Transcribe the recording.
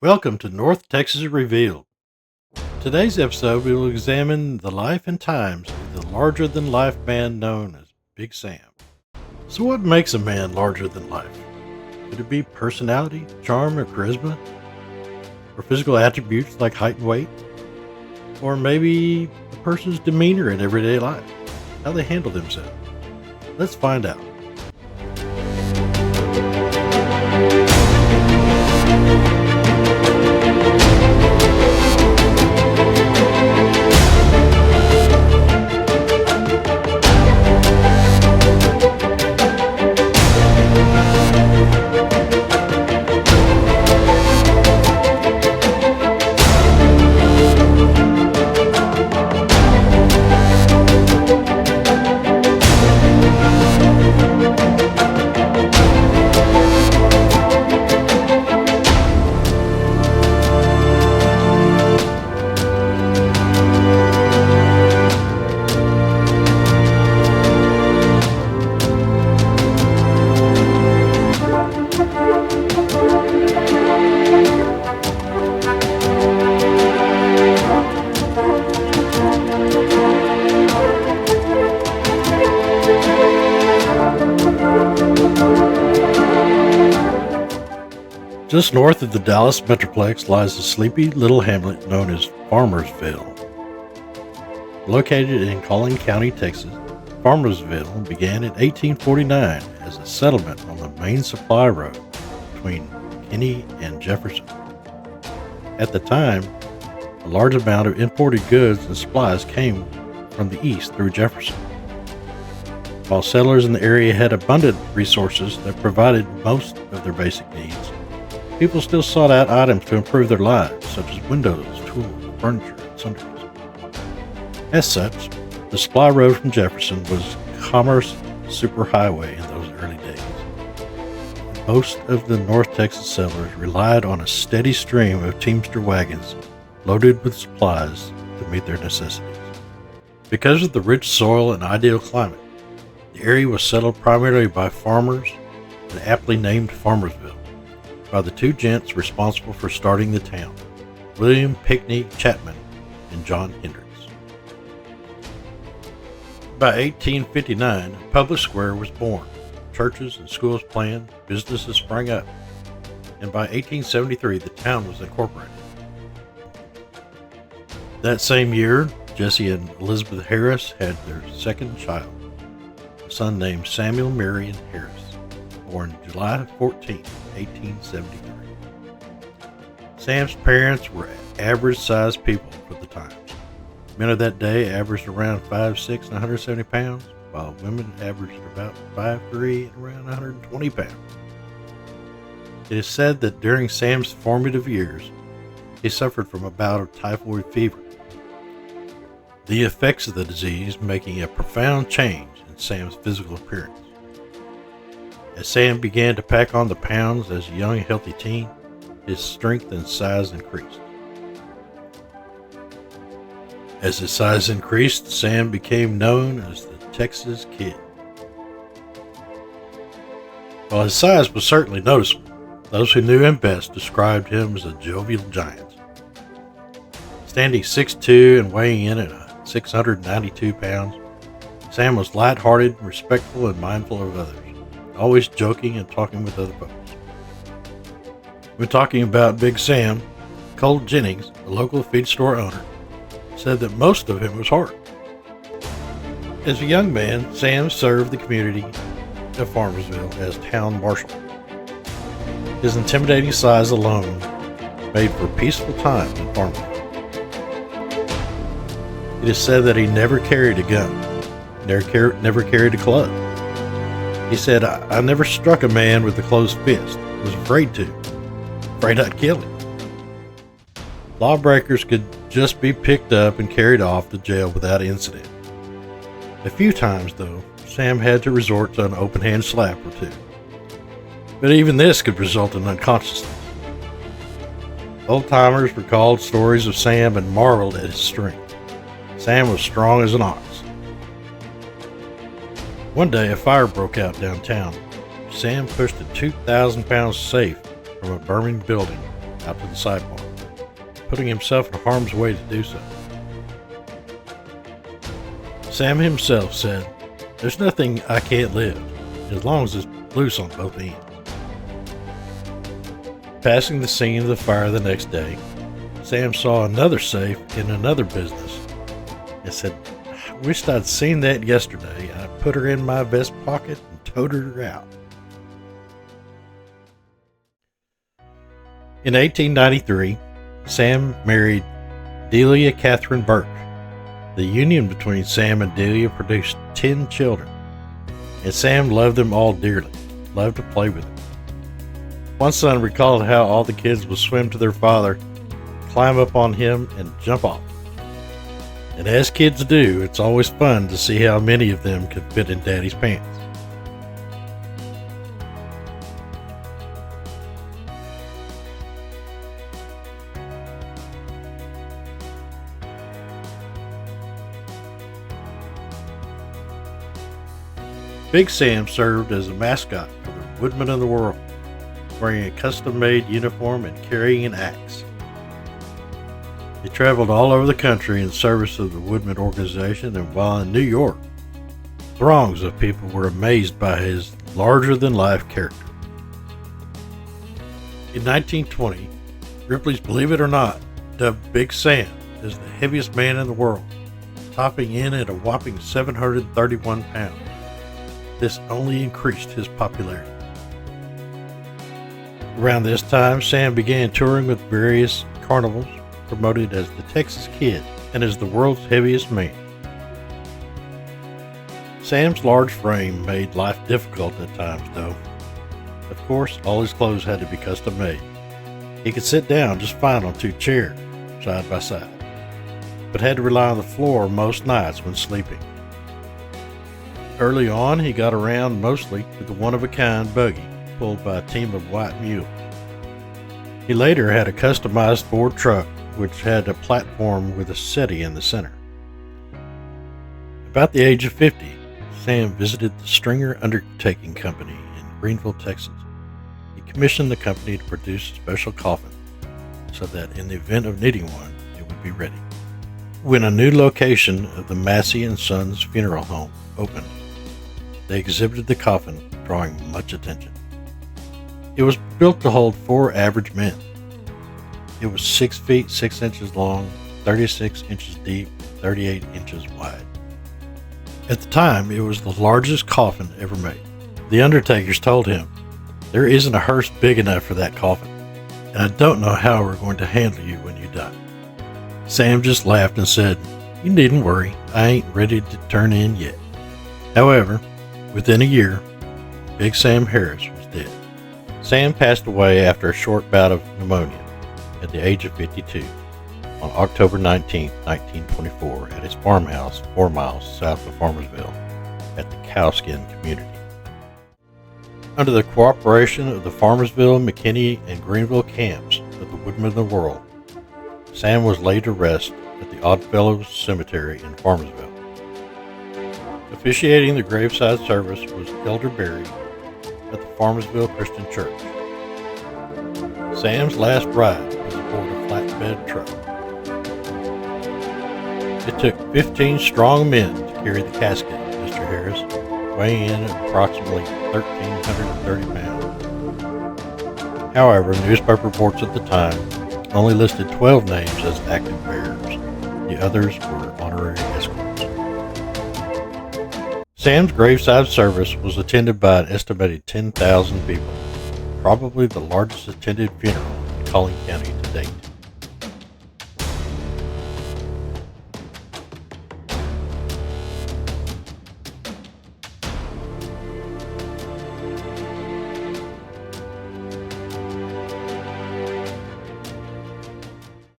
Welcome to North Texas Revealed. Today's episode, we will examine the life and times of the larger than life man known as Big Sam. So, what makes a man larger than life? Could it be personality, charm, or charisma? Or physical attributes like height and weight? Or maybe a person's demeanor in everyday life? How they handle themselves? Let's find out. Just north of the Dallas Metroplex lies a sleepy little hamlet known as Farmersville. Located in Collin County, Texas, Farmersville began in 1849 as a settlement on the main supply road between Kinney and Jefferson. At the time, a large amount of imported goods and supplies came from the east through Jefferson. While settlers in the area had abundant resources that provided most of their basic needs, people still sought out items to improve their lives, such as windows, tools, furniture, and sundries. As such, the supply road from Jefferson was commerce superhighway in those early days. Most of the North Texas settlers relied on a steady stream of teamster wagons loaded with supplies to meet their necessities. Because of the rich soil and ideal climate, the area was settled primarily by farmers and aptly named Farmersville by the two gents responsible for starting the town, William Pinckney Chapman and John Hendricks. By 1859, a public square was born, churches and schools planned, businesses sprang up, and by 1873 the town was incorporated. That same year, Jesse and Elizabeth Harris had their second child, a son named Samuel Marion Harris, born July 14, 1873. Sam's parents were average-sized people for the times. Men of that day averaged around 5'6" and 170 pounds, while women averaged about 5'3" and around 120 pounds. It is said that during Sam's formative years, he suffered from a bout of typhoid fever, the effects of the disease making a profound change in Sam's physical appearance. As Sam began to pack on the pounds as a young, healthy teen, his strength and size increased. As his size increased, Sam became known as the Texas Kid. While his size was certainly noticeable, those who knew him best described him as a jovial giant. Standing 6'2" and weighing in at 692 pounds, Sam was light-hearted, respectful, and mindful of others, always joking and talking with other folks. When talking about Big Sam, Cole Jennings, a local feed store owner, said that most of him was heart. As a young man, Sam served the community of Farmersville as town marshal. His intimidating size alone made for peaceful time in Farmersville. It is said that he never carried a gun, never carried a club. He said, I never struck a man with a closed fist. I was afraid I'd kill him. Lawbreakers could just be picked up and carried off to jail without incident. A few times, though, Sam had to resort to an open-hand slap or two. But even this could result in unconsciousness. Old-timers recalled stories of Sam and marveled at his strength. Sam was strong as an ox. One day, a fire broke out downtown. Sam pushed a 2,000-pound safe from a burning building out to the sidewalk, putting himself in harm's way to do so. Sam himself said, "There's nothing I can't lift, as long as it's loose on both ends." Passing the scene of the fire the next day, Sam saw another safe in another business and said, "I wished I'd seen that yesterday. I put her in my vest pocket and towed her out." In 1893, Sam married Delia Catherine Burke. The union between Sam and Delia produced 10 children, and Sam loved them all dearly, loved to play with them. One son recalled how all the kids would swim to their father, climb up on him, and jump off. And as kids do, it's always fun to see how many of them could fit in Daddy's pants. Big Sam served as a mascot for the Woodmen of the World, wearing a custom-made uniform and carrying an axe. He traveled all over the country in service of the Woodmen organization, and while in New York, throngs of people were amazed by his larger-than-life character. In 1920, Ripley's Believe It or Not dubbed Big Sam as the heaviest man in the world, topping in at a whopping 731 pounds. This only increased his popularity. Around this time, Sam began touring with various carnivals, promoted as the Texas Kid and as the world's heaviest man. Sam's large frame made life difficult at times, though. Of course, all his clothes had to be custom made. He could sit down just fine on 2 chairs, side by side, but had to rely on the floor most nights when sleeping. Early on, he got around mostly with a one-of-a-kind buggy pulled by a team of white mules. He later had a customized Ford truck which had a platform with a settee in the center. About the age of 50, Sam visited the Stringer Undertaking Company in Greenville, Texas. He commissioned the company to produce a special coffin so that in the event of needing one, it would be ready. When a new location of the Massey and Sons Funeral Home opened, they exhibited the coffin, drawing much attention. It was built to hold 4 average men. It was 6 feet 6 inches long, 36 inches deep, 38 inches wide. At the time, it was the largest coffin ever made. The undertakers told him, "There isn't a hearse big enough for that coffin, and I don't know how we're going to handle you when you die." Sam just laughed and said, "You needn't worry, I ain't ready to turn in yet." However, within a year, Big Sam Harris was dead. Sam passed away after a short bout of pneumonia at the age of 52 on October 19, 1924 at his farmhouse 4 miles south of Farmersville at the Cowskin community. Under the cooperation of the Farmersville, McKinney, and Greenville camps of the Woodmen of the World, Sam was laid to rest at the Oddfellows Cemetery in Farmersville. Officiating the graveside service was Elder Berry at the Farmersville Christian Church. Sam's last ride was aboard a flatbed truck. It took 15 strong men to carry the casket of Mr. Harris, weighing in at approximately 1,330 pounds. However, newspaper reports at the time only listed 12 names as active bearers. The others were honorary escorts. Sam's graveside service was attended by an estimated 10,000 people, probably the largest attended funeral in Collin County to date.